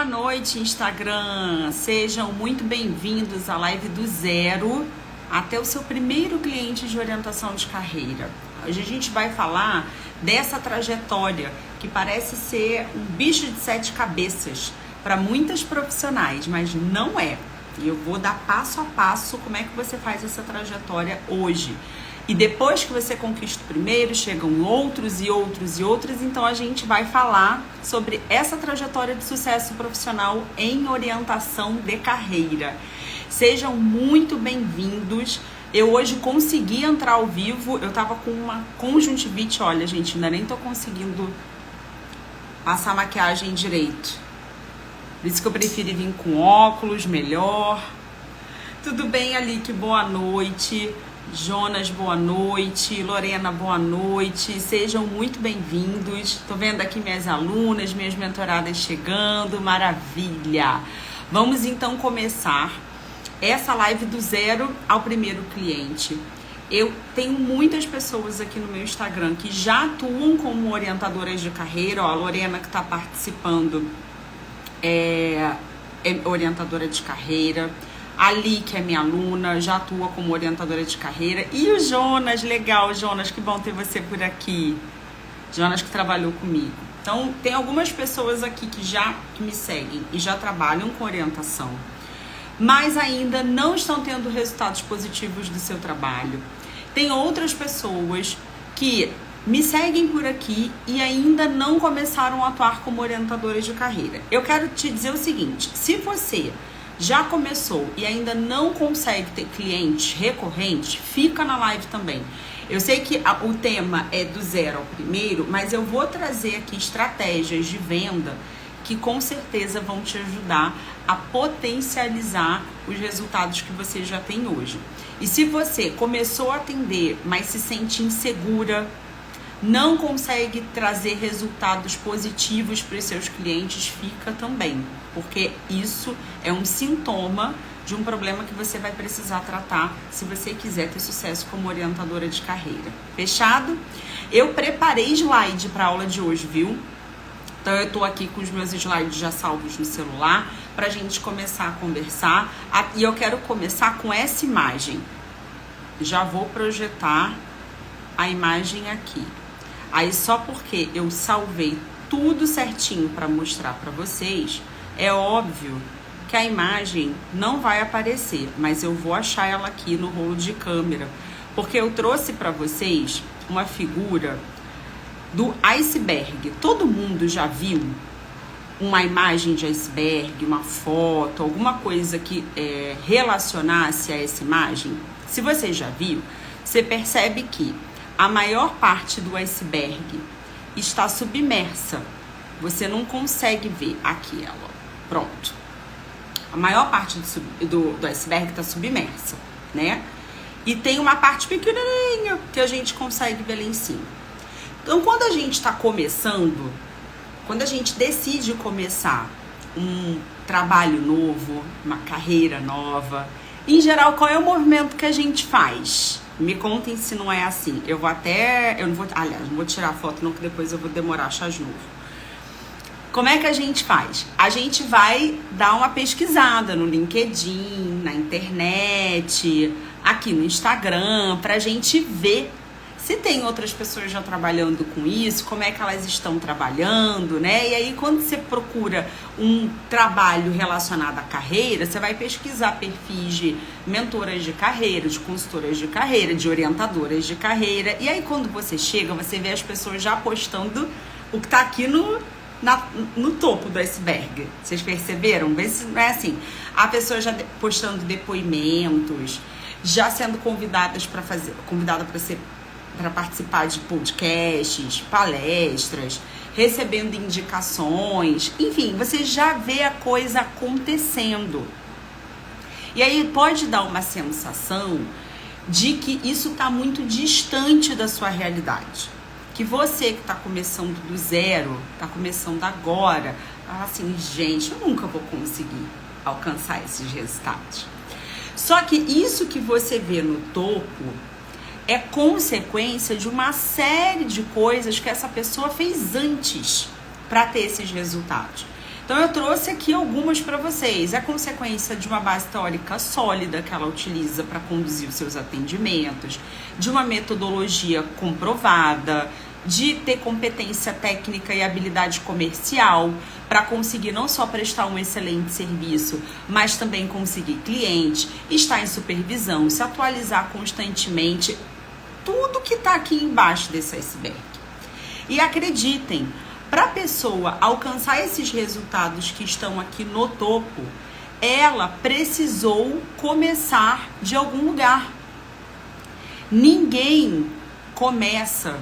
Boa noite, Instagram! Sejam muito bem-vindos à live do zero até o seu primeiro cliente de orientação de carreira. Hoje a gente vai falar dessa trajetória que parece ser um bicho de 7 cabeças para muitas profissionais, mas não é. E eu vou dar passo a passo como é que você faz essa trajetória hoje. E depois que você conquista o primeiro, chegam outros e outros e outros, então a gente vai falar sobre essa trajetória de sucesso profissional em orientação de carreira. Sejam muito bem-vindos. Eu hoje consegui entrar ao vivo, eu tava com uma conjuntivite, olha gente, ainda nem tô conseguindo passar a maquiagem direito. Por isso que eu preferi vir com óculos, melhor. Tudo bem, Alique? Boa noite. Jonas, boa noite. Lorena, boa noite. Sejam muito bem-vindos. Tô vendo aqui minhas alunas, minhas mentoradas chegando. Maravilha! Vamos então começar essa live do zero ao primeiro cliente. Eu tenho muitas pessoas aqui no meu Instagram que já atuam como orientadoras de carreira. Ó, a Lorena que está participando é orientadora de carreira. Ali, que é minha aluna, já atua como orientadora de carreira. E o Jonas, legal, Jonas, que bom ter você por aqui. Jonas que trabalhou comigo. Então, tem algumas pessoas aqui que me seguem e já trabalham com orientação, mas ainda não estão tendo resultados positivos do seu trabalho. Tem outras pessoas que me seguem por aqui e ainda não começaram a atuar como orientadoras de carreira. Eu quero te dizer o seguinte, se você já começou e ainda não consegue ter clientes recorrentes, fica na live também. Eu sei que o tema é do zero ao primeiro, mas eu vou trazer aqui estratégias de venda que com certeza vão te ajudar a potencializar os resultados que você já tem hoje. E se você começou a atender, mas se sente insegura, não consegue trazer resultados positivos para os seus clientes, fica também, porque isso é um sintoma de um problema que você vai precisar tratar se você quiser ter sucesso como orientadora de carreira. Fechado? Eu preparei slide para a aula de hoje, viu? Então eu tô aqui com os meus slides já salvos no celular para a gente começar a conversar. E eu quero começar com essa imagem. Já vou projetar a imagem aqui. Aí só porque eu salvei tudo certinho para mostrar para vocês, é óbvio que a imagem não vai aparecer, mas eu vou achar ela aqui no rolo de câmera, porque eu trouxe para vocês uma figura do iceberg. Todo mundo já viu uma imagem de iceberg, uma foto, alguma coisa que relacionasse a essa imagem? Se você já viu, você percebe que a maior parte do iceberg está submersa. Você não consegue ver aqui ela. Pronto. A maior parte do iceberg está submersa, né? E tem uma parte pequenininha que a gente consegue ver lá em cima. Então, quando a gente está começando, quando a gente decide começar um trabalho novo, uma carreira nova, em geral, qual é o movimento que a gente faz? Me contem se não é assim. Eu não vou tirar a foto não, que depois eu vou demorar a achar de novo. Como é que a gente faz? A gente vai dar uma pesquisada no LinkedIn, na internet, aqui no Instagram, pra gente ver se tem outras pessoas já trabalhando com isso, como é que elas estão trabalhando, né? E aí, quando você procura um trabalho relacionado à carreira, você vai pesquisar perfis de mentoras de carreira, de consultoras de carreira, de orientadoras de carreira. E aí, quando você chega, você vê as pessoas já postando o que tá aqui no topo do iceberg. Vocês perceberam? Vê se não é assim. A pessoa já postando depoimentos, já sendo convidada para participar de podcasts, palestras, recebendo indicações, enfim, você já vê a coisa acontecendo. E aí pode dar uma sensação de que isso está muito distante da sua realidade. Que você que está começando do zero, está começando agora, fala assim, gente, eu nunca vou conseguir alcançar esses resultados. Só que isso que você vê no topo é consequência de uma série de coisas que essa pessoa fez antes para ter esses resultados. Então eu trouxe aqui algumas para vocês. É consequência de uma base teórica sólida que ela utiliza para conduzir os seus atendimentos, de uma metodologia comprovada, de ter competência técnica e habilidade comercial para conseguir não só prestar um excelente serviço, mas também conseguir cliente, estar em supervisão, se atualizar constantemente, tudo que está aqui embaixo desse iceberg. E acreditem, para a pessoa alcançar esses resultados que estão aqui no topo, ela precisou começar de algum lugar. Ninguém começa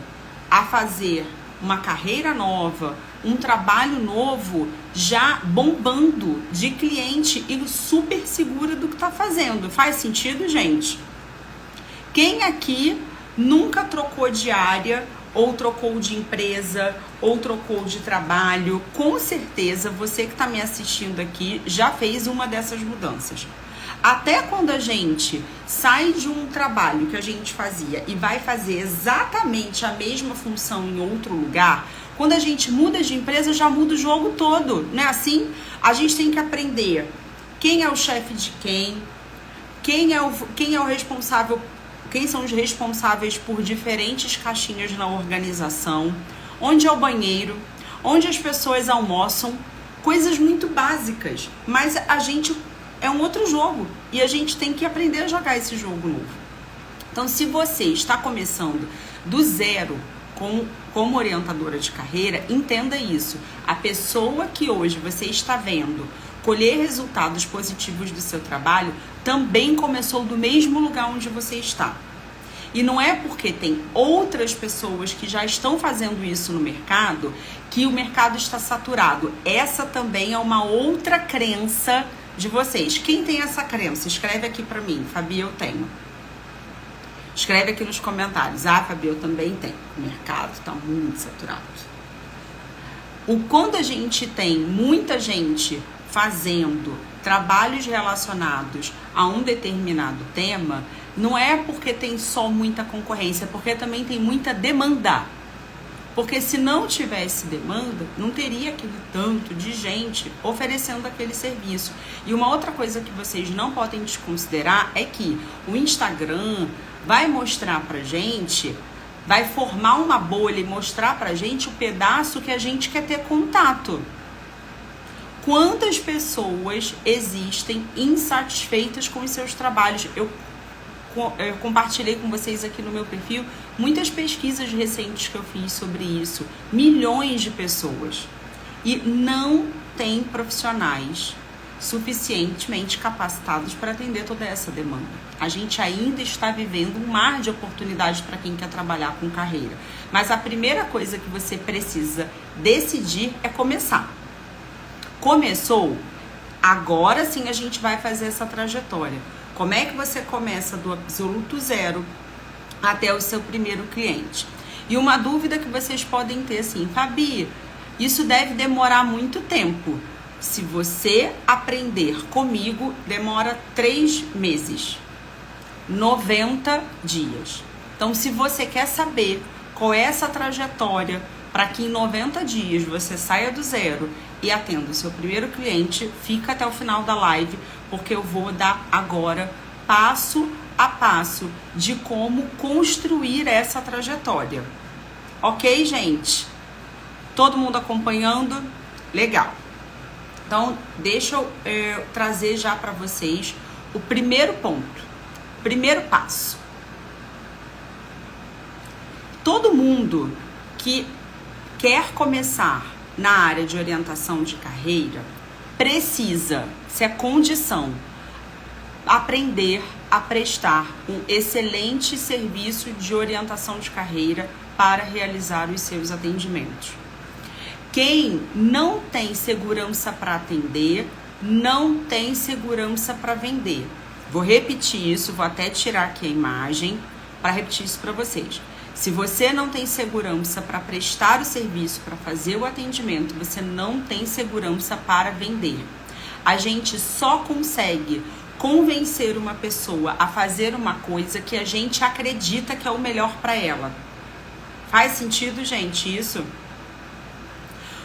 a fazer uma carreira nova, um trabalho novo, já bombando de cliente e super segura do que está fazendo. Faz sentido, gente? Quem aqui nunca trocou de área, ou trocou de empresa, ou trocou de trabalho? Com certeza, você que está me assistindo aqui já fez uma dessas mudanças. Até quando a gente sai de um trabalho que a gente fazia e vai fazer exatamente a mesma função em outro lugar, quando a gente muda de empresa, já muda o jogo todo, não é assim? A gente tem que aprender quem é o chefe de quem é o responsável, quem são os responsáveis por diferentes caixinhas na organização, onde é o banheiro, onde as pessoas almoçam, coisas muito básicas, mas a gente é um outro jogo e a gente tem que aprender a jogar esse jogo novo. Então, se você está começando do zero como orientadora de carreira, entenda isso. A pessoa que hoje você está vendo colher resultados positivos do seu trabalho também começou do mesmo lugar onde você está. E não é porque tem outras pessoas que já estão fazendo isso no mercado que o mercado está saturado. Essa também é uma outra crença de vocês. Quem tem essa crença? Escreve aqui pra mim. Fabi, eu tenho. Escreve aqui nos comentários. Ah, Fabi, eu também tenho. O mercado tá muito saturado. Quando a gente tem muita gente fazendo trabalhos relacionados a um determinado tema, não é porque tem só muita concorrência, porque também tem muita demanda. Porque se não tivesse demanda, não teria aquele tanto de gente oferecendo aquele serviço. E uma outra coisa que vocês não podem desconsiderar é que o Instagram vai mostrar pra gente, vai formar uma bolha e mostrar pra gente o pedaço que a gente quer ter contato. Quantas pessoas existem insatisfeitas com os seus trabalhos? Eu compartilhei com vocês aqui no meu perfil muitas pesquisas recentes que eu fiz sobre isso. Milhões de pessoas. E não tem profissionais suficientemente capacitados para atender toda essa demanda. A gente ainda está vivendo um mar de oportunidades para quem quer trabalhar com carreira. Mas a primeira coisa que você precisa decidir é começar. Começou? Agora sim a gente vai fazer essa trajetória. Como é que você começa do absoluto zero até o seu primeiro cliente? E uma dúvida que vocês podem ter assim, Fabi, isso deve demorar muito tempo. Se você aprender comigo, demora 3 meses, 90 dias. Então, se você quer saber qual é essa trajetória para que em 90 dias você saia do zero e atenda o seu primeiro cliente, fica até o final da live, porque eu vou dar agora passo a passo de como construir essa trajetória. Ok, gente? Todo mundo acompanhando? Legal. Então, deixa eu trazer já para vocês o primeiro ponto, primeiro passo. Todo mundo que quer começar na área de orientação de carreira precisa, se é condição, aprender a prestar um excelente serviço de orientação de carreira para realizar os seus atendimentos. Quem não tem segurança para atender, não tem segurança para vender. Vou repetir isso, vou até tirar aqui a imagem para repetir isso para vocês. Se você não tem segurança para prestar o serviço, para fazer o atendimento, você não tem segurança para vender. A gente só consegue convencer uma pessoa a fazer uma coisa que a gente acredita que é o melhor para ela. Faz sentido, gente, isso?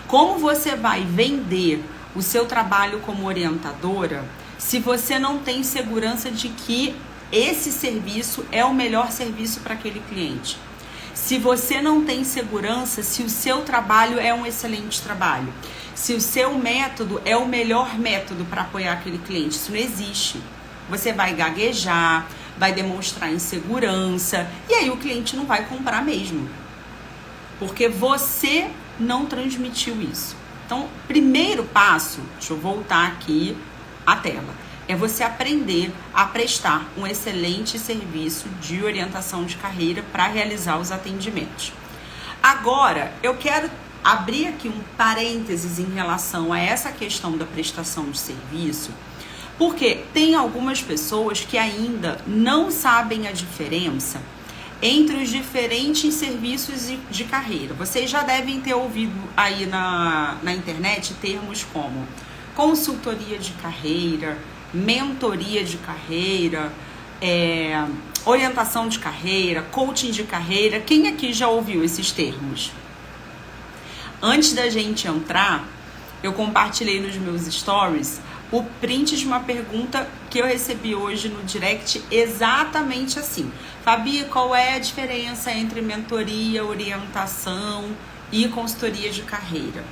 Como você vai vender o seu trabalho como orientadora se você não tem segurança de que esse serviço é o melhor serviço para aquele cliente. Se você não tem segurança se o seu trabalho é um excelente trabalho. Se o seu método é o melhor método para apoiar aquele cliente. Isso não existe. Você vai gaguejar, vai demonstrar insegurança e aí o cliente não vai comprar mesmo. Porque você não transmitiu isso. Então, primeiro passo, deixa eu voltar aqui a tela, é você aprender a prestar um excelente serviço de orientação de carreira para realizar os atendimentos. Agora, eu quero abrir aqui um parênteses em relação a essa questão da prestação de serviço, porque tem algumas pessoas que ainda não sabem a diferença entre os diferentes serviços de carreira. Vocês já devem ter ouvido aí na internet termos como consultoria de carreira, mentoria de carreira, orientação de carreira, coaching de carreira. Quem aqui já ouviu esses termos? Antes da gente entrar, eu compartilhei nos meus stories o print de uma pergunta que eu recebi hoje no direct, exatamente assim. Fabi, qual é a diferença entre mentoria, orientação e consultoria de carreira?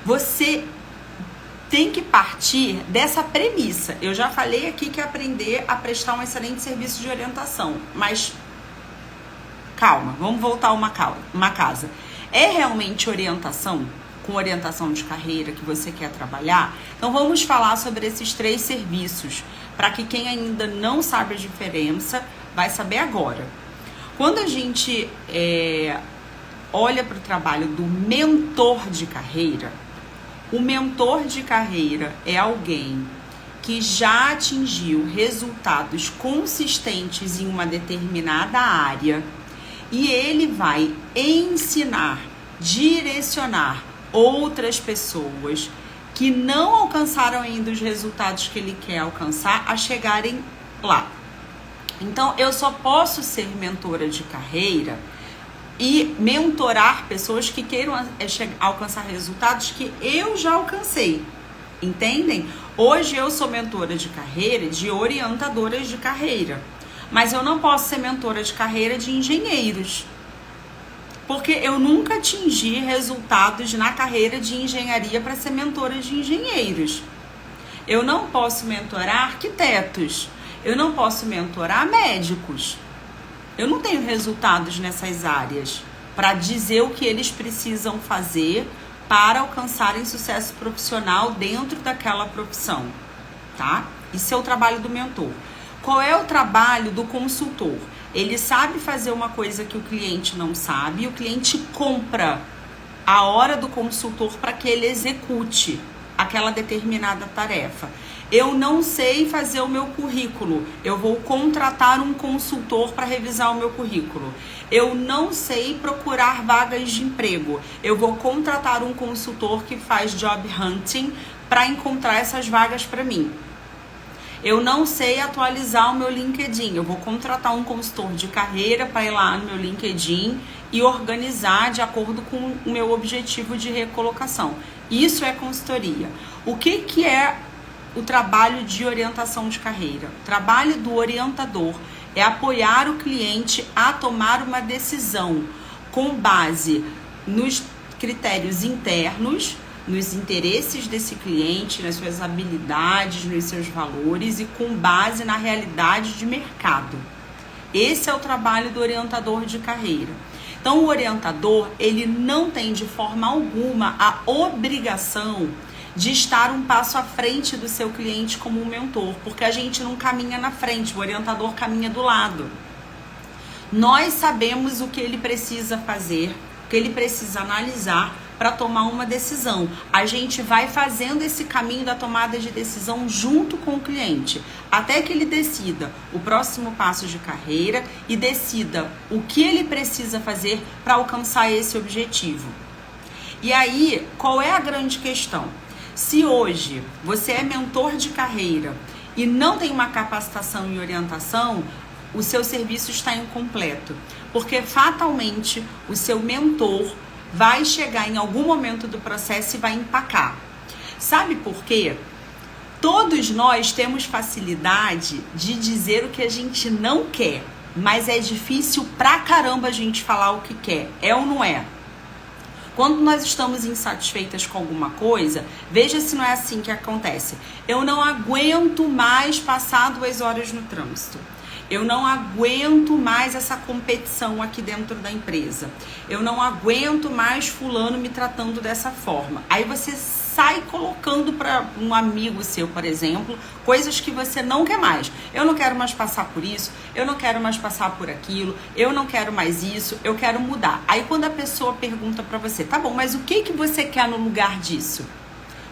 Você tem que partir dessa premissa. Eu já falei aqui que é aprender a prestar um excelente serviço de orientação, mas calma, vamos voltar uma casa. É realmente orientação? Com orientação de carreira que você quer trabalhar? Então vamos falar sobre esses 3 serviços, para que quem ainda não sabe a diferença vai saber agora. Quando a gente olha para o trabalho do mentor de carreira, o mentor de carreira é alguém que já atingiu resultados consistentes em uma determinada área e ele vai ensinar, direcionar outras pessoas que não alcançaram ainda os resultados que ele quer alcançar a chegarem lá. Então, eu só posso ser mentora de carreira e mentorar pessoas que queiram alcançar resultados que eu já alcancei. Entendem? Hoje eu sou mentora de carreira de orientadoras de carreira, mas eu não posso ser mentora de carreira de engenheiros, porque eu nunca atingi resultados na carreira de engenharia para ser mentora de engenheiros. Eu não posso mentorar arquitetos. Eu não posso mentorar médicos. Eu não tenho resultados nessas áreas para dizer o que eles precisam fazer para alcançarem sucesso profissional dentro daquela profissão, tá? Isso é o trabalho do mentor. Qual é o trabalho do consultor? Ele sabe fazer uma coisa que o cliente não sabe e o cliente compra a hora do consultor para que ele execute aquela determinada tarefa. Eu não sei fazer o meu currículo, eu vou contratar um consultor para revisar o meu currículo. Eu não sei procurar vagas de emprego, eu vou contratar um consultor que faz job hunting para encontrar essas vagas para mim. Eu não sei atualizar o meu LinkedIn, eu vou contratar um consultor de carreira para ir lá no meu LinkedIn e organizar de acordo com o meu objetivo de recolocação. Isso é consultoria. O que é o trabalho de orientação de carreira? O trabalho do orientador é apoiar o cliente a tomar uma decisão com base nos critérios internos, nos interesses desse cliente, nas suas habilidades, nos seus valores e com base na realidade de mercado. Esse é o trabalho do orientador de carreira. Então, o orientador, ele não tem de forma alguma a obrigação de estar um passo à frente do seu cliente como um mentor, porque a gente não caminha na frente, o orientador caminha do lado. Nós sabemos o que ele precisa fazer, o que ele precisa analisar para tomar uma decisão. A gente vai fazendo esse caminho da tomada de decisão junto com o cliente, até que ele decida o próximo passo de carreira e decida o que ele precisa fazer para alcançar esse objetivo. E aí, qual é a grande questão? Se hoje você é mentor de carreira e não tem uma capacitação e orientação, o seu serviço está incompleto, porque fatalmente o seu mentor vai chegar em algum momento do processo e vai empacar. Sabe por quê? Todos nós temos facilidade de dizer o que a gente não quer, mas é difícil pra caramba a gente falar o que quer. É ou não é? Quando nós estamos insatisfeitas com alguma coisa, veja se não é assim que acontece. Eu não aguento mais passar 2 horas no trânsito. Eu não aguento mais essa competição aqui dentro da empresa. Eu não aguento mais fulano me tratando dessa forma. Aí você sai colocando para um amigo seu, por exemplo, coisas que você não quer mais. Eu não quero mais passar por isso, eu não quero mais passar por aquilo, eu não quero mais isso, eu quero mudar. Aí quando a pessoa pergunta para você, tá bom, mas o que você quer no lugar disso?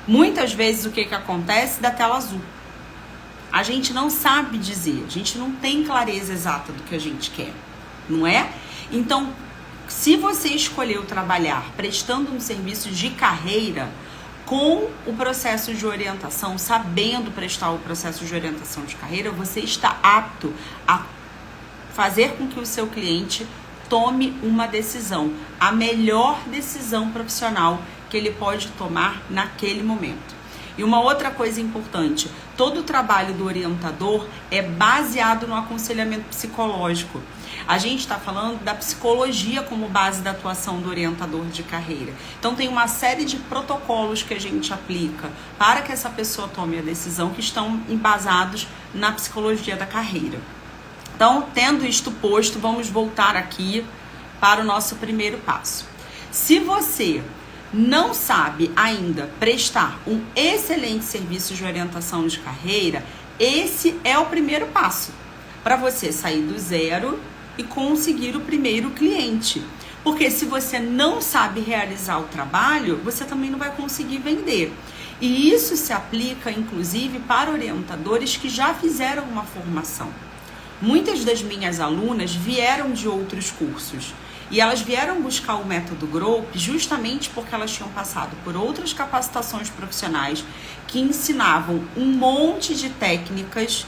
Muitas vezes o que acontece? Dá tela azul. A gente não sabe dizer, a gente não tem clareza exata do que a gente quer, não é? Então, se você escolheu trabalhar prestando um serviço de carreira, com o processo de orientação, sabendo prestar o processo de orientação de carreira, você está apto a fazer com que o seu cliente tome uma decisão, a melhor decisão profissional que ele pode tomar naquele momento. E uma outra coisa importante, todo o trabalho do orientador é baseado no aconselhamento psicológico. A gente está falando da psicologia como base da atuação do orientador de carreira. Então tem uma série de protocolos que a gente aplica para que essa pessoa tome a decisão que estão embasados na psicologia da carreira. Então, tendo isto posto, vamos voltar aqui para o nosso primeiro passo. Se você não sabe ainda prestar um excelente serviço de orientação de carreira, esse é o primeiro passo para você sair do zero e conseguir o primeiro cliente. Porque se você não sabe realizar o trabalho, você também não vai conseguir vender. E isso se aplica, inclusive, para orientadores que já fizeram uma formação. Muitas das minhas alunas vieram de outros cursos. E elas vieram buscar o método Growth justamente porque elas tinham passado por outras capacitações profissionais que ensinavam um monte de técnicas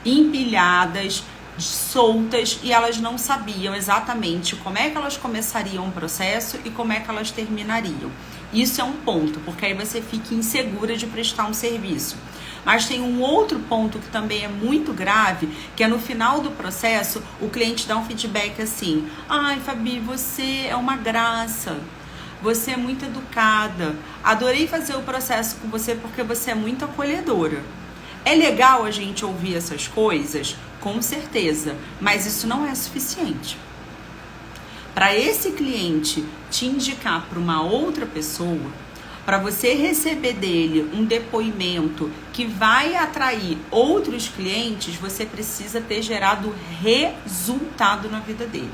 empilhadas, soltas, e elas não sabiam exatamente como é que elas começariam o processo e como é que elas terminariam. Isso é um ponto, porque aí você fica insegura de prestar um serviço. Mas tem um outro ponto que também é muito grave, que é no final do processo, o cliente dá um feedback assim: ai, Fabi, você é uma graça, você é muito educada, adorei fazer o processo com você porque você é muito acolhedora. É legal a gente ouvir essas coisas? Com certeza, mas isso não é suficiente. Para esse cliente te indicar para uma outra pessoa, para você receber dele um depoimento que vai atrair outros clientes, você precisa ter gerado resultado na vida dele.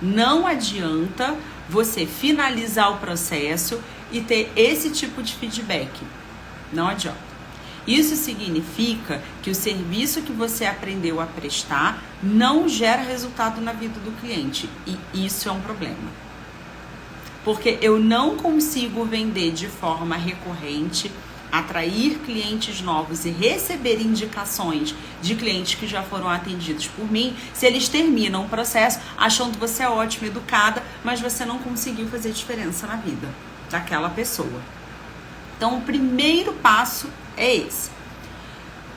Não adianta você finalizar o processo e ter esse tipo de feedback. Não adianta. Isso significa que o serviço que você aprendeu a prestar não gera resultado na vida do cliente. E isso é um problema. Porque eu não consigo vender de forma recorrente, atrair clientes novos e receber indicações de clientes que já foram atendidos por mim, se eles terminam o processo achando que você é ótima, educada, mas você não conseguiu fazer diferença na vida daquela pessoa. Então, o primeiro passo é esse.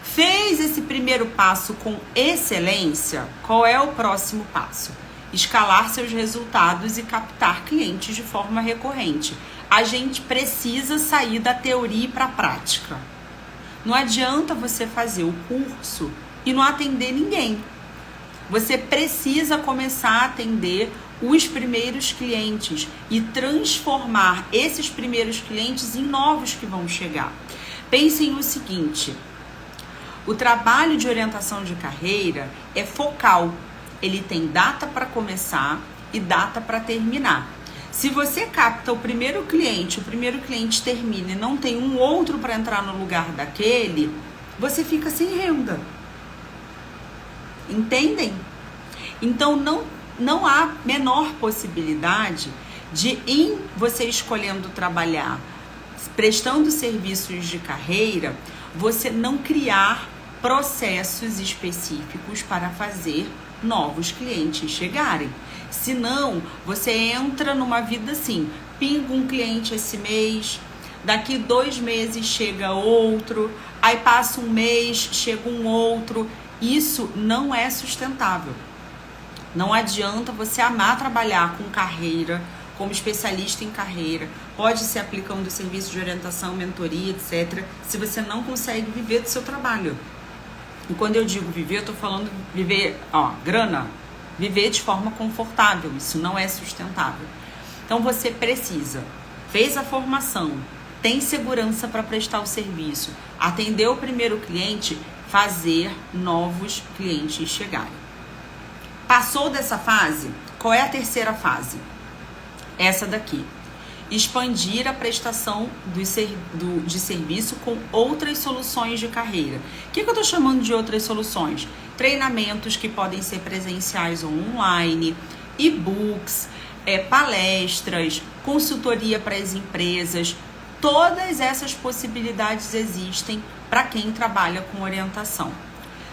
Fez esse primeiro passo com excelência, qual é o próximo passo? Escalar seus resultados e captar clientes de forma recorrente. A gente precisa sair da teoria para a prática. Não adianta você fazer o curso e não atender ninguém. Você precisa começar a atender os primeiros clientes e transformar esses primeiros clientes em novos que vão chegar. Pensem no seguinte: o trabalho de orientação de carreira é focal. Ele tem data para começar e data para terminar. Se você capta o primeiro cliente termina e não tem um outro para entrar no lugar daquele, você fica sem renda. Entendem? Então não há menor possibilidade de, em você escolhendo trabalhar, prestando serviços de carreira, você não criar processos específicos para fazer novos clientes chegarem. Senão, você entra numa vida assim: pinga um cliente esse mês, daqui 2 meses chega outro, aí passa um mês, chega um outro. Isso não é sustentável. Não adianta você amar trabalhar com carreira, como especialista em carreira, pode ser aplicando serviço de orientação, mentoria, etc., se você não consegue viver do seu trabalho. E quando eu digo viver, eu tô falando viver, grana, viver de forma confortável. Isso não é sustentável. Então você precisa, fez a formação, tem segurança para prestar o serviço, atender o primeiro cliente, fazer novos clientes chegarem. Passou dessa fase, qual é a 3ª fase? Essa daqui. Expandir a prestação de serviço com outras soluções de carreira. O que eu estou chamando de outras soluções? Treinamentos que podem ser presenciais ou online, e-books, palestras, consultoria para as empresas. Todas essas possibilidades existem para quem trabalha com orientação.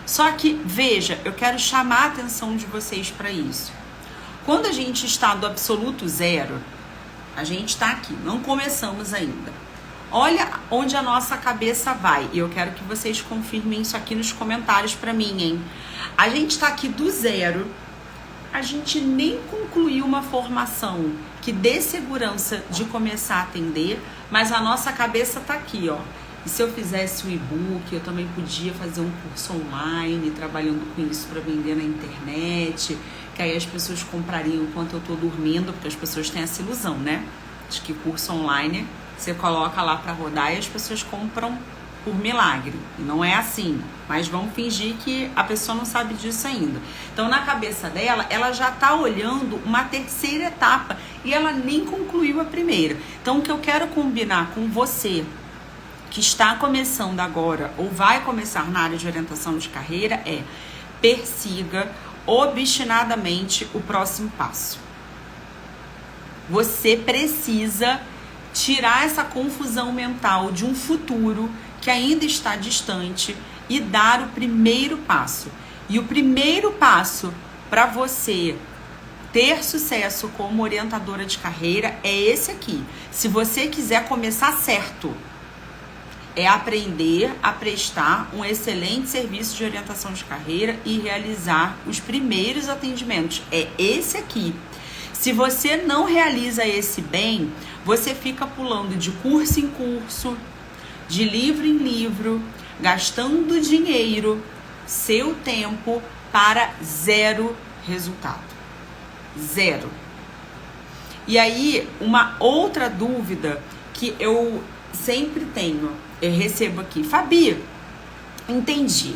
Só que, veja, eu quero chamar a atenção de vocês para isso. Quando a gente está do absoluto zero, a gente está aqui, não começamos ainda. Olha onde a nossa cabeça vai. E eu quero que vocês confirmem isso aqui nos comentários para mim, hein? A gente está aqui do zero, a gente nem concluiu uma formação que dê segurança de começar a atender, mas a nossa cabeça está aqui, ó. E se eu fizesse um e-book, eu também podia fazer um curso online, trabalhando com isso para vender na internet, que aí as pessoas comprariam enquanto eu tô dormindo, porque as pessoas têm essa ilusão, né? De que curso online você coloca lá para rodar e as pessoas compram por milagre. E não é assim, mas vamos fingir que a pessoa não sabe disso ainda. Então, na cabeça dela, ela já tá olhando uma 3ª etapa e ela nem concluiu a primeira. Então, o que eu quero combinar com você, que está começando agora ou vai começar na área de orientação de carreira, é persiga obstinadamente o próximo passo. Você precisa tirar essa confusão mental de um futuro que ainda está distante e dar o primeiro passo. E o primeiro passo para você ter sucesso como orientadora de carreira é esse aqui. Se você quiser começar certo, é aprender a prestar um excelente serviço de orientação de carreira e realizar os primeiros atendimentos. É esse aqui. Se você não realiza esse bem, você fica pulando de curso em curso, de livro em livro, gastando dinheiro, seu tempo para zero resultado. Zero. E aí, uma outra dúvida que eu sempre tenho, eu recebo aqui: Fabi, entendi,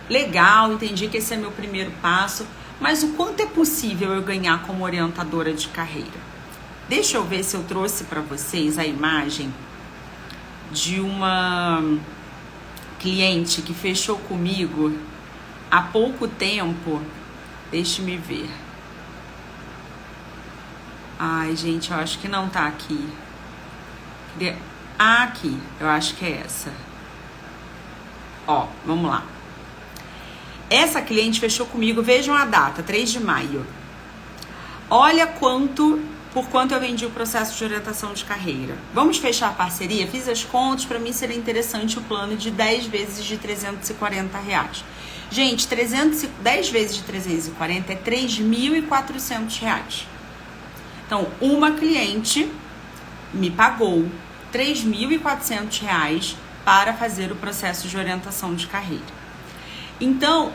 legal, entendi que esse é meu primeiro passo, mas o quanto é possível eu ganhar como orientadora de carreira? Deixa eu ver se eu trouxe para vocês a imagem de uma cliente que fechou comigo há pouco tempo. Deixa-me ver. Ai, gente, eu acho que não tá aqui. Aqui, eu acho que é essa. Ó, vamos lá. Essa cliente fechou comigo, vejam a data, 3 de maio. Olha por quanto eu vendi o processo de orientação de carreira. Vamos fechar a parceria? Fiz as contas, para mim seria interessante o plano de 10 vezes de R$340. Gente, 10 vezes de 340 é R$3.400. Então, uma cliente me pagou R$3.400 para fazer o processo de orientação de carreira. Então,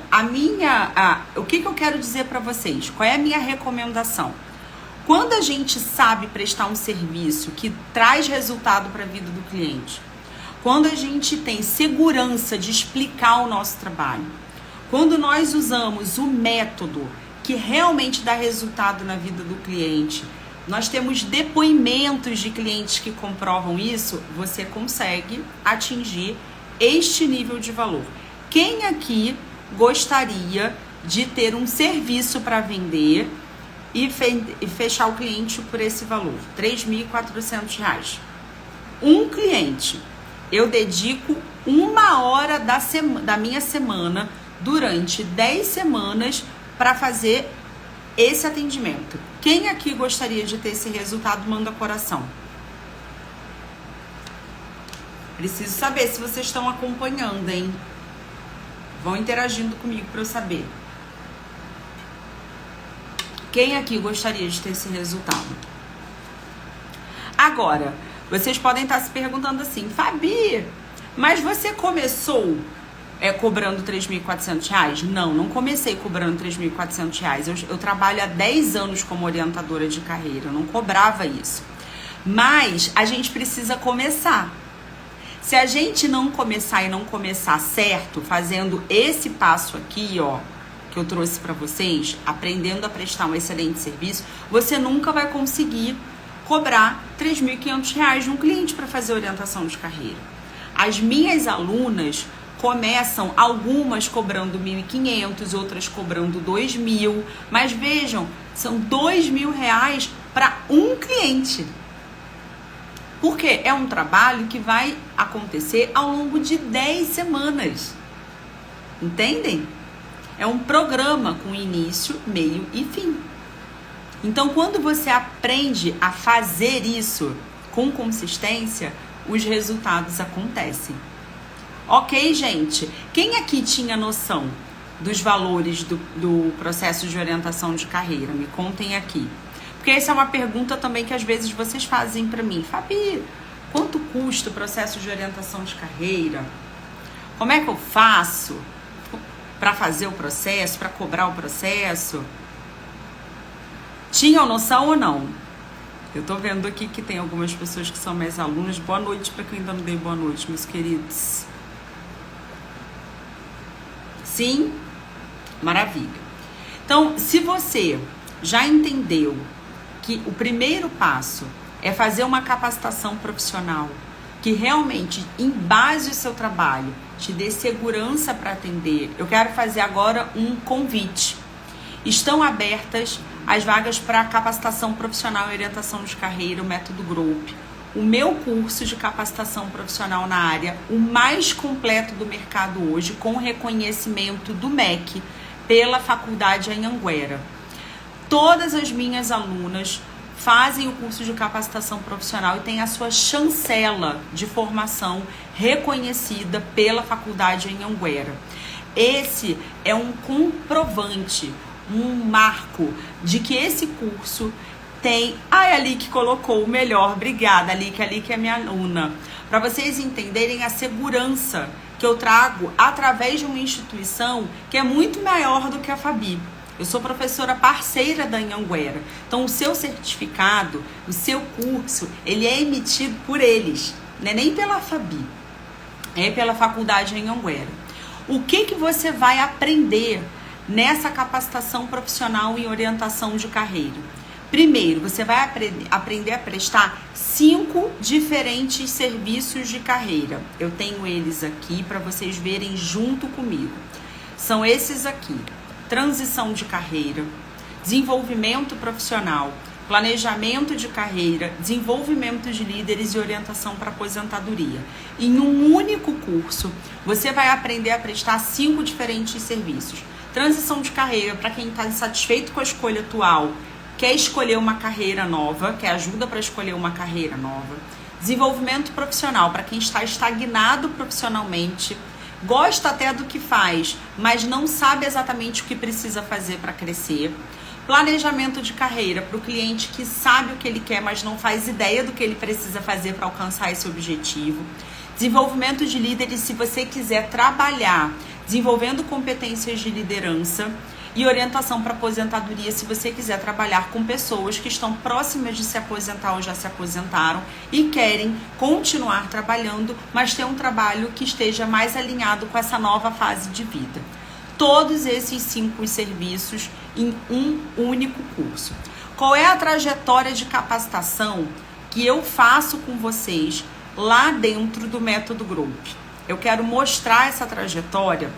o que eu quero dizer para vocês? Qual é a minha recomendação? Quando a gente sabe prestar um serviço que traz resultado para a vida do cliente, quando a gente tem segurança de explicar o nosso trabalho, quando nós usamos o método que realmente dá resultado na vida do cliente, nós temos depoimentos de clientes que comprovam isso, você consegue atingir este nível de valor. Quem aqui gostaria de ter um serviço para vender e fechar o cliente por esse valor? R$3.400. Um cliente. Eu dedico 1 hora da minha semana durante 10 semanas para fazer esse atendimento. Quem aqui gostaria de ter esse resultado, manda coração. Preciso saber se vocês estão acompanhando, hein? Vão interagindo comigo para eu saber. Quem aqui gostaria de ter esse resultado? Agora, vocês podem estar se perguntando assim, Fabi, mas você começou cobrando R$3.400? Não comecei cobrando R$3.400. Eu trabalho há 10 anos como orientadora de carreira, eu não cobrava isso. Mas a gente precisa começar. Se a gente não começar e não começar certo, fazendo esse passo aqui, ó, que eu trouxe para vocês, aprendendo a prestar um excelente serviço, você nunca vai conseguir cobrar R$3.500 de um cliente para fazer orientação de carreira. As minhas alunas começam, algumas cobrando R$1.500, outras cobrando R$2.000, mas vejam, são R$2.000 para um cliente. Porque é um trabalho que vai acontecer ao longo de 10 semanas. Entendem? É um programa com início, meio e fim. Então, quando você aprende a fazer isso com consistência, os resultados acontecem. Ok, gente? Quem aqui tinha noção dos valores do processo de orientação de carreira? Me contem aqui. Porque essa é uma pergunta também que às vezes vocês fazem para mim. Fabi, quanto custa o processo de orientação de carreira? Como é que eu faço para fazer o processo, para cobrar o processo? Tinham noção ou não? Eu tô vendo aqui que tem algumas pessoas que são minhas alunas. Boa noite para quem ainda não dei boa noite, meus queridos. Sim? Maravilha. Então, se você já entendeu que o primeiro passo é fazer uma capacitação profissional que realmente embase o seu trabalho, te dê segurança para atender, eu quero fazer agora um convite. Estão abertas as vagas para capacitação profissional e orientação de carreira, o Método Group. O meu curso de capacitação profissional na área, o mais completo do mercado hoje, com reconhecimento do MEC pela Faculdade Anhanguera. Todas as minhas alunas fazem o curso de capacitação profissional e têm a sua chancela de formação reconhecida pela Faculdade Anhanguera. Esse é um comprovante, um marco de que esse curso tem... Ai, a Lick colocou o melhor. Obrigada, Lick. A Lick é minha aluna. Para vocês entenderem a segurança que eu trago através de uma instituição que é muito maior do que a Fabi. Eu sou professora parceira da Anhanguera. Então, o seu certificado, o seu curso, ele é emitido por eles. Não é nem pela Fabi. É pela Faculdade Anhanguera. O que você vai aprender nessa capacitação profissional e orientação de carreira? Primeiro, você vai aprender a prestar 5 diferentes serviços de carreira. Eu tenho eles aqui para vocês verem junto comigo. São esses aqui. Transição de carreira, desenvolvimento profissional, planejamento de carreira, desenvolvimento de líderes e orientação para aposentadoria. Em um único curso, você vai aprender a prestar 5 diferentes serviços. Transição de carreira, para quem está insatisfeito com a escolha atual, quer escolher uma carreira nova, quer ajuda para escolher uma carreira nova. Desenvolvimento profissional, para quem está estagnado profissionalmente, gosta até do que faz, mas não sabe exatamente o que precisa fazer para crescer. Planejamento de carreira para o cliente que sabe o que ele quer, mas não faz ideia do que ele precisa fazer para alcançar esse objetivo. Desenvolvimento de líderes, se você quiser trabalhar desenvolvendo competências de liderança. E orientação para aposentadoria, se você quiser trabalhar com pessoas que estão próximas de se aposentar ou já se aposentaram e querem continuar trabalhando, mas ter um trabalho que esteja mais alinhado com essa nova fase de vida. Todos esses 5 serviços em um único curso. Qual é a trajetória de capacitação que eu faço com vocês lá dentro do Método Group? Eu quero mostrar essa trajetória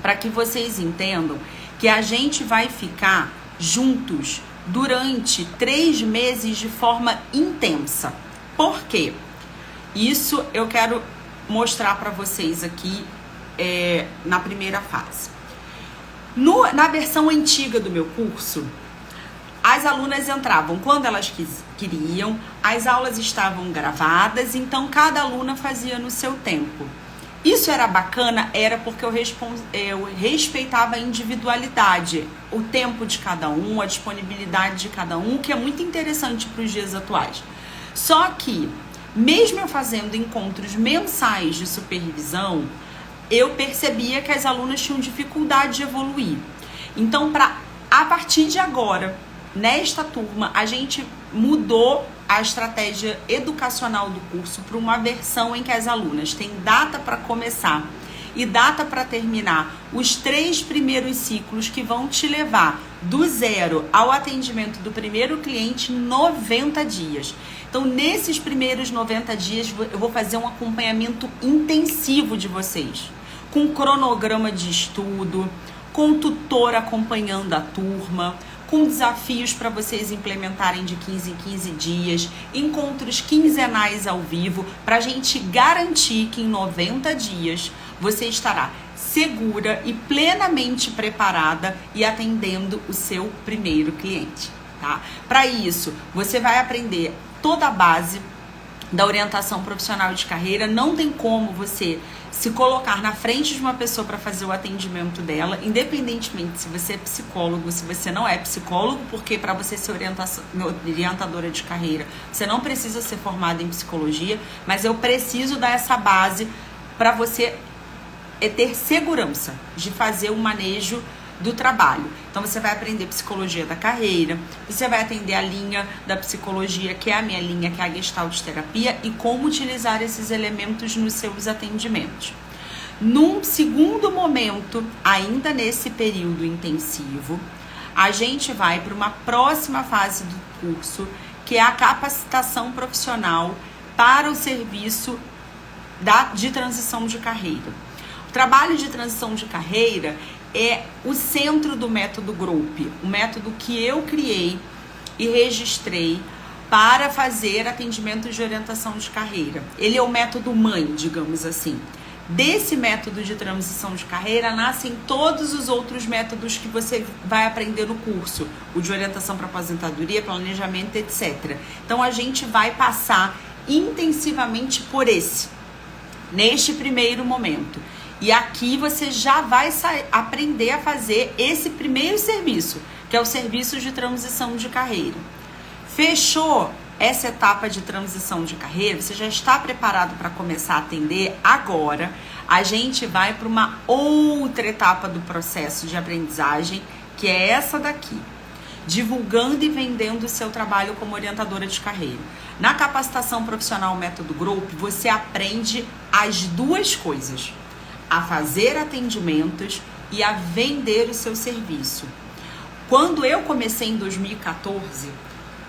para que vocês entendam que a gente vai ficar juntos durante 3 meses de forma intensa. Por quê? Isso eu quero mostrar para vocês aqui na primeira fase. Na versão antiga do meu curso, As alunas entravam quando elas queriam, as aulas estavam gravadas, então cada aluna fazia no seu tempo. Isso era bacana, era porque eu respeitava a individualidade, o tempo de cada um, a disponibilidade de cada um, que é muito interessante para os dias atuais. Só que, mesmo eu fazendo encontros mensais de supervisão, eu percebia que as alunas tinham dificuldade de evoluir. Então, a partir de agora, nesta turma, a gente mudou a estratégia educacional do curso para uma versão em que as alunas têm data para começar e data para terminar os 3 primeiros ciclos que vão te levar do zero ao atendimento do primeiro cliente em 90 dias. Então, nesses primeiros 90 dias, eu vou fazer um acompanhamento intensivo de vocês, com cronograma de estudo, com tutor acompanhando a turma, com desafios para vocês implementarem de 15 em 15 dias, encontros quinzenais ao vivo, para a gente garantir que em 90 dias você estará segura e plenamente preparada e atendendo o seu primeiro cliente, tá? Para isso, você vai aprender toda a base da orientação profissional de carreira. Não tem como você se colocar na frente de uma pessoa para fazer o atendimento dela, independentemente se você é psicólogo, se você não é psicólogo, porque para você ser orientadora de carreira, você não precisa ser formada em psicologia, mas eu preciso dar essa base para você ter segurança de fazer o manejo do trabalho. Então você vai aprender psicologia da carreira, você vai atender a linha da psicologia, que é a minha linha, que é a Gestalt terapia, e como utilizar esses elementos nos seus atendimentos. Num segundo momento, ainda nesse período intensivo, a gente vai para uma próxima fase do curso, que é a capacitação profissional para o serviço de transição de carreira. O trabalho de transição de carreira é o centro do método Group, o método que eu criei e registrei para fazer atendimento de orientação de carreira. Ele é o método mãe, digamos assim. Desse método de transição de carreira nascem todos os outros métodos que você vai aprender no curso, o de orientação para aposentadoria, planejamento, etc. Então a gente vai passar intensivamente por esse, neste primeiro momento. E aqui você já vai aprender a fazer esse primeiro serviço, que é o serviço de transição de carreira. Fechou essa etapa de transição de carreira, você já está preparado para começar a atender? Agora a gente vai para uma outra etapa do processo de aprendizagem, que é essa daqui. Divulgando e vendendo o seu trabalho como orientadora de carreira. Na capacitação profissional Método Group, você aprende as duas coisas: a fazer atendimentos e a vender o seu serviço. Quando eu comecei em 2014,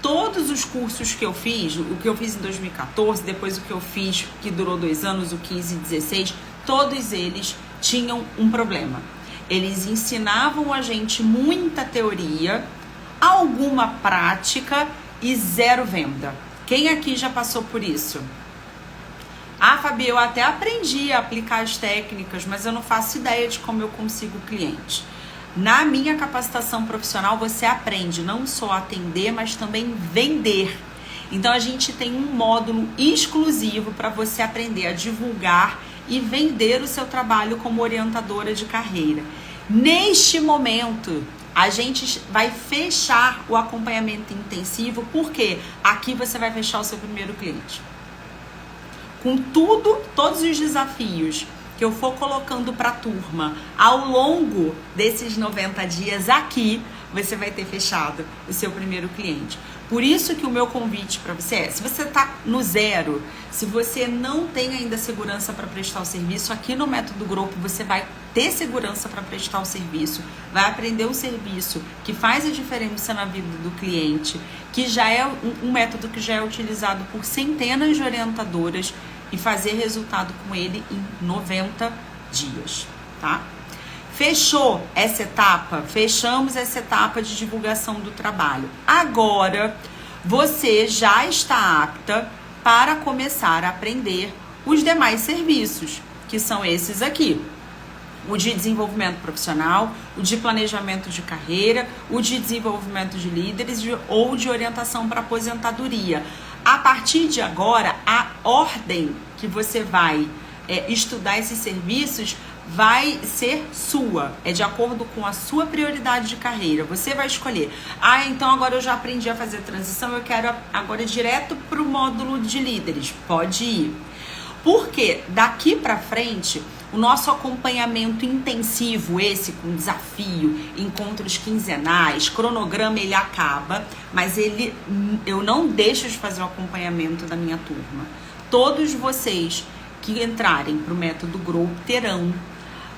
todos os cursos que eu fiz, o que eu fiz em 2014, depois o que eu fiz, que durou 2 anos, o 15 e 16, todos eles tinham um problema. Eles ensinavam a gente muita teoria, alguma prática e zero venda. Quem aqui já passou por isso? Ah, Fabi, eu até aprendi a aplicar as técnicas, mas eu não faço ideia de como eu consigo cliente. Na minha capacitação profissional, você aprende não só a atender, mas também vender. Então, a gente tem um módulo exclusivo para você aprender a divulgar e vender o seu trabalho como orientadora de carreira. Neste momento, a gente vai fechar o acompanhamento intensivo, porque aqui você vai fechar o seu primeiro cliente. Com todos os desafios que eu for colocando para a turma ao longo desses 90 dias aqui, você vai ter fechado o seu primeiro cliente. Por isso que o meu convite para você é, se você está no zero, se você não tem ainda segurança para prestar o serviço, aqui no Método Group você vai ter segurança para prestar o serviço, vai aprender um serviço que faz a diferença na vida do cliente, que já é um método que já é utilizado por centenas de orientadoras, e fazer resultado com ele em 90 dias, tá? Fechou essa etapa? Fechamos essa etapa de divulgação do trabalho. Agora, você já está apta para começar a aprender os demais serviços, que são esses aqui. O de desenvolvimento profissional, o de planejamento de carreira, o de desenvolvimento de líderes ou de orientação para aposentadoria. A partir de agora, a ordem que você vai estudar esses serviços vai ser sua, é de acordo com a sua prioridade de carreira. Você vai escolher, então agora eu já aprendi a fazer transição, eu quero agora ir direto para o módulo de líderes. Pode ir. Porque daqui para frente, o nosso acompanhamento intensivo, esse com desafio, encontros quinzenais, cronograma, ele acaba, mas eu não deixo de fazer o acompanhamento da minha turma. Todos vocês que entrarem para o método Grow terão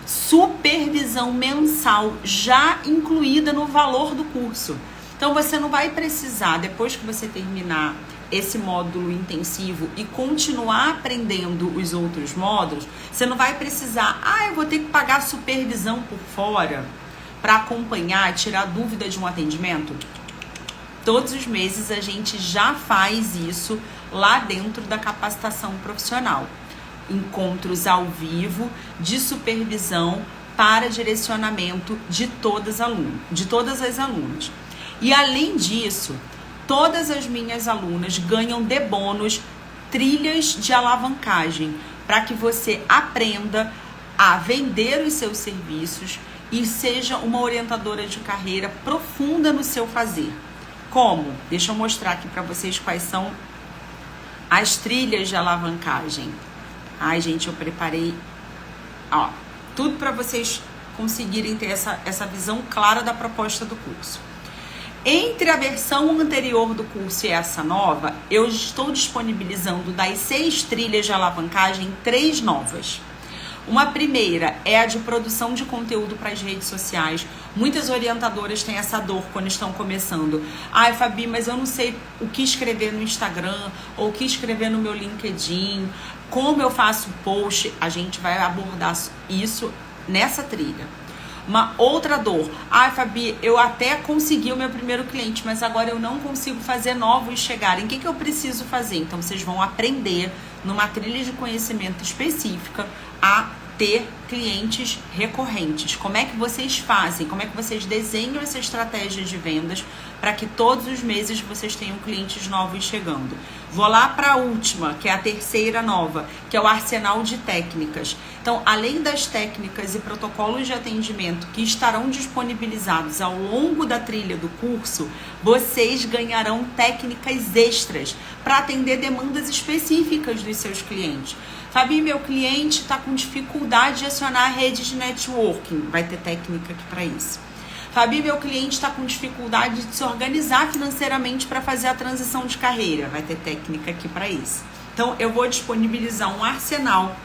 supervisão mensal já incluída no valor do curso. Então você não vai precisar, depois que você terminar esse módulo intensivo e continuar aprendendo os outros módulos, você não vai precisar, eu vou ter que pagar supervisão por fora para acompanhar, tirar dúvida de um atendimento. Todos os meses a gente já faz isso lá dentro da capacitação profissional. Encontros ao vivo de supervisão para direcionamento de todas as alunas. E além disso, todas as minhas alunas ganham de bônus trilhas de alavancagem para que você aprenda a vender os seus serviços e seja uma orientadora de carreira profunda no seu fazer. Como? Deixa eu mostrar aqui para vocês quais são as trilhas de alavancagem. Gente, eu preparei tudo para vocês conseguirem ter essa visão clara da proposta do curso. Entre a versão anterior do curso e essa nova, eu estou disponibilizando das 6 trilhas de alavancagem 3 novas. Uma primeira é a de produção de conteúdo para as redes sociais. Muitas orientadoras têm essa dor quando estão começando. Fabi, mas eu não sei o que escrever no Instagram ou o que escrever no meu LinkedIn. Como eu faço post? A gente vai abordar isso nessa trilha. Uma outra dor. Fabi, eu até consegui o meu primeiro cliente, mas agora eu não consigo fazer novos chegarem. O que eu preciso fazer? Então, vocês vão aprender numa trilha de conhecimento específica a ter clientes recorrentes. Como é que vocês fazem? Como é que vocês desenham essa estratégia de vendas para que todos os meses vocês tenham clientes novos chegando? Vou lá para a última, que é a terceira nova, que é o arsenal de técnicas. Então, além das técnicas e protocolos de atendimento que estarão disponibilizados ao longo da trilha do curso, vocês ganharão técnicas extras para atender demandas específicas dos seus clientes. Fabi, meu cliente está com dificuldade de acionar a rede de networking. Vai ter técnica aqui para isso. Fabi, meu cliente está com dificuldade de se organizar financeiramente para fazer a transição de carreira. Vai ter técnica aqui para isso. Então, eu vou disponibilizar um arsenal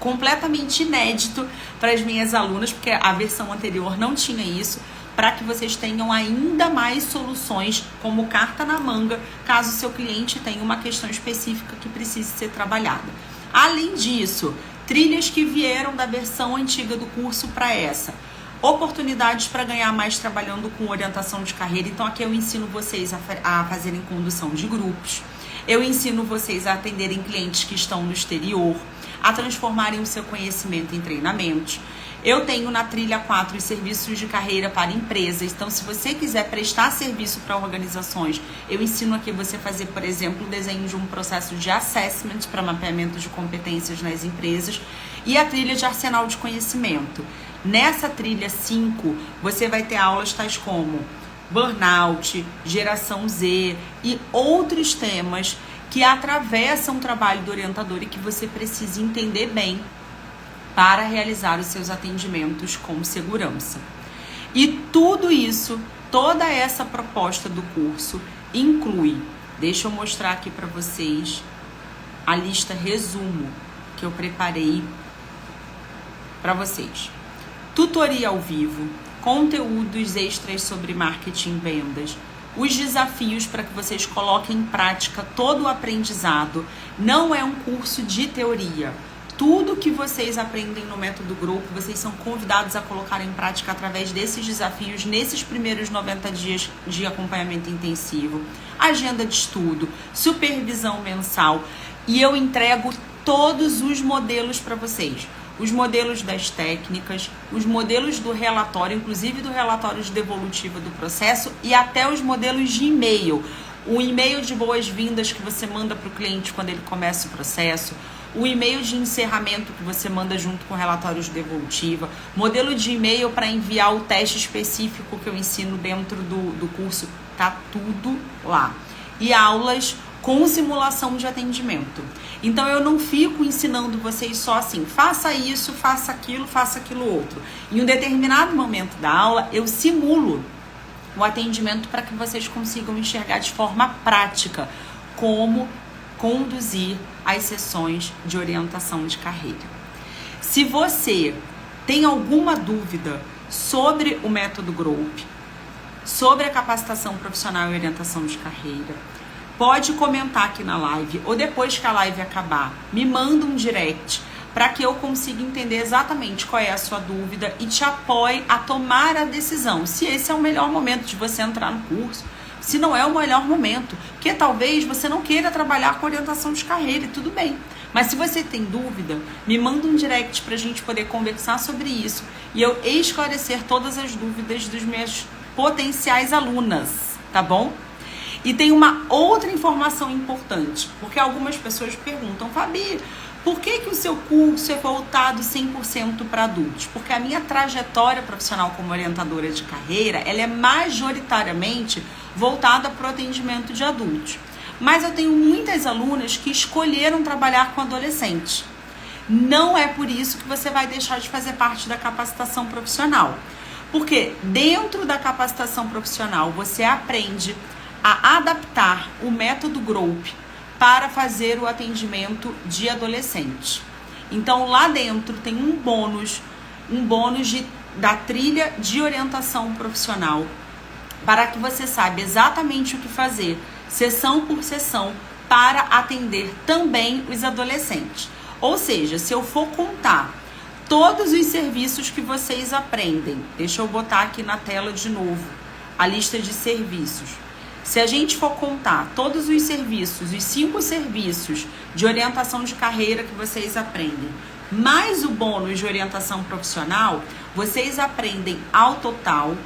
completamente inédito para as minhas alunas, porque a versão anterior não tinha isso, para que vocês tenham ainda mais soluções como carta na manga, caso seu cliente tenha uma questão específica que precise ser trabalhada. Além disso, trilhas que vieram da versão antiga do curso para essa. Oportunidades para ganhar mais trabalhando com orientação de carreira. Então aqui eu ensino vocês a fazerem condução de grupos. Eu ensino vocês a atenderem clientes que estão no exterior, a transformarem o seu conhecimento em treinamentos. Eu tenho na trilha 4 os serviços de carreira para empresas. Então, se você quiser prestar serviço para organizações, eu ensino aqui você fazer, por exemplo, o desenho de um processo de assessment para mapeamento de competências nas empresas e a trilha de arsenal de conhecimento. Nessa trilha 5, você vai ter aulas tais como burnout, geração Z e outros temas que atravessam o trabalho do orientador e que você precisa entender bem para realizar os seus atendimentos com segurança. E tudo isso, toda essa proposta do curso inclui, deixa eu mostrar aqui para vocês a lista resumo que eu preparei para vocês. Tutoria ao vivo, conteúdos extras sobre marketing e vendas, os desafios para que vocês coloquem em prática todo o aprendizado. Não é um curso de teoria. Tudo que vocês aprendem no método grupo, vocês são convidados a colocar em prática através desses desafios nesses primeiros 90 dias de acompanhamento intensivo. Agenda de estudo, supervisão mensal e eu entrego todos os modelos para vocês. os modelos das técnicas, os modelos do relatório, inclusive do relatório de devolutiva do processo e até os modelos de e-mail. O e-mail de boas-vindas que você manda para o cliente quando ele começa o processo, o e-mail de encerramento que você manda junto com o relatório de devolutiva, modelo de e-mail para enviar o teste específico que eu ensino dentro do curso, tá tudo lá. E aulas com simulação de atendimento. Então eu não fico ensinando vocês só assim, faça isso, faça aquilo outro. Em um determinado momento da aula, eu simulo o atendimento para que vocês consigam enxergar de forma prática como conduzir as sessões de orientação de carreira. Se você tem alguma dúvida sobre o método Growth, sobre a capacitação profissional e orientação de carreira, pode comentar aqui na live ou depois que a live acabar, me manda um direct para que eu consiga entender exatamente qual é a sua dúvida e te apoie a tomar a decisão, se esse é o melhor momento de você entrar no curso, se não é o melhor momento, porque talvez você não queira trabalhar com orientação de carreira e tudo bem. Mas se você tem dúvida, me manda um direct para a gente poder conversar sobre isso e eu esclarecer todas as dúvidas dos meus potenciais alunas, tá bom? E tem uma outra informação importante, porque algumas pessoas perguntam, Fabi, por que o seu curso é voltado 100% para adultos? Porque a minha trajetória profissional como orientadora de carreira, ela é majoritariamente voltada para o atendimento de adultos. Mas eu tenho muitas alunas que escolheram trabalhar com adolescentes. Não é por isso que você vai deixar de fazer parte da capacitação profissional. Porque dentro da capacitação profissional, você aprende a adaptar o método Growth para fazer o atendimento de adolescente. Então, lá dentro tem um bônus da trilha de orientação profissional para que você saiba exatamente o que fazer, sessão por sessão, para atender também os adolescentes. Ou seja, se eu for contar todos os serviços que vocês aprendem, deixa eu botar aqui na tela de novo a lista de serviços. Se a gente for contar todos os serviços, os 5 serviços de orientação de carreira que vocês aprendem, mais o bônus de orientação profissional, vocês aprendem ao total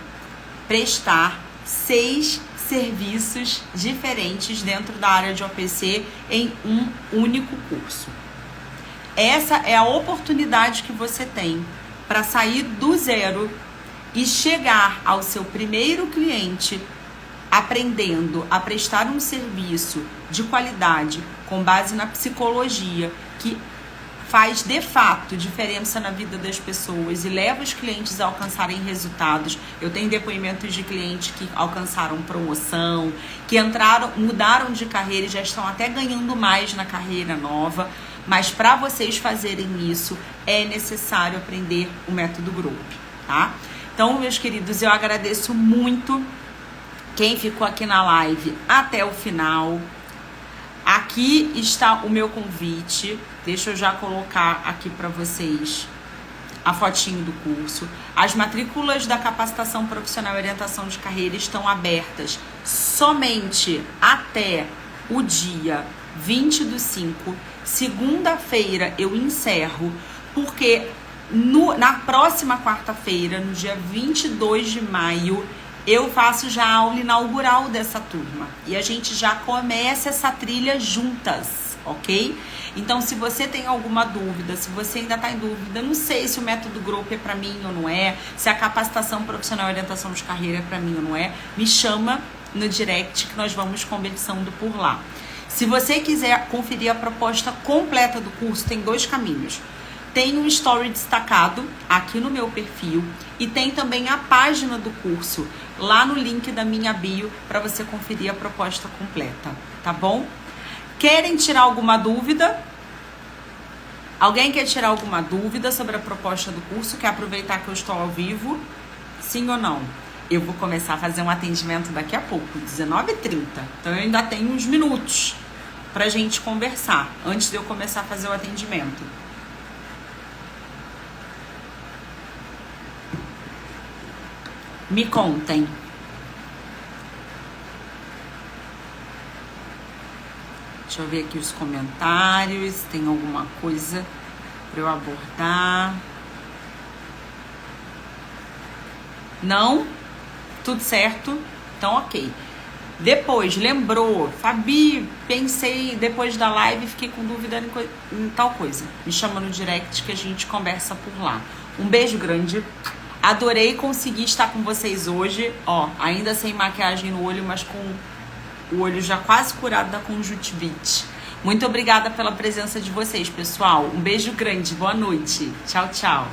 prestar 6 serviços diferentes dentro da área de OPC em um único curso. Essa é a oportunidade que você tem para sair do zero e chegar ao seu primeiro cliente aprendendo a prestar um serviço de qualidade com base na psicologia que faz de fato diferença na vida das pessoas e leva os clientes a alcançarem resultados. Eu tenho depoimentos de clientes que alcançaram promoção, que mudaram de carreira e já estão até ganhando mais na carreira nova. Mas para vocês fazerem isso, é necessário aprender o método Growth, tá? Então, meus queridos, eu agradeço muito quem ficou aqui na live até o final. Aqui está o meu convite. Deixa eu já colocar aqui para vocês a fotinho do curso. As matrículas da capacitação profissional e orientação de carreira estão abertas somente até o dia 20/5. Segunda-feira eu encerro, porque na próxima quarta-feira, no dia 22 de maio, eu faço já a aula inaugural dessa turma. E a gente já começa essa trilha juntas, ok? Então, se você tem alguma dúvida, se você ainda está em dúvida, não sei se o método Growth é para mim ou não é, se a capacitação profissional e orientação de carreira é para mim ou não é, me chama no direct que nós vamos conversando por lá. Se você quiser conferir a proposta completa do curso, tem 2 caminhos. Tem um story destacado aqui no meu perfil e tem também a página do curso lá no link da minha bio para você conferir a proposta completa, tá bom? Querem tirar alguma dúvida? Alguém quer tirar alguma dúvida sobre a proposta do curso? Quer aproveitar que eu estou ao vivo? Sim ou não? Eu vou começar a fazer um atendimento daqui a pouco, 19h30. Então eu ainda tenho uns minutos pra gente conversar antes de eu começar a fazer o atendimento. Me contem. Deixa eu ver aqui os comentários. Tem alguma coisa Pra eu abordar. Não? Tudo certo? Então, ok. Depois, lembrou, Fabi, pensei depois da live, fiquei com dúvida em tal coisa. Me chama no direct que a gente conversa por lá. Um beijo grande. Adorei conseguir estar com vocês hoje. Ó, ainda sem maquiagem no olho, mas com o olho já quase curado da conjuntivite. Muito obrigada pela presença de vocês, pessoal. Um beijo grande. Boa noite. Tchau, tchau.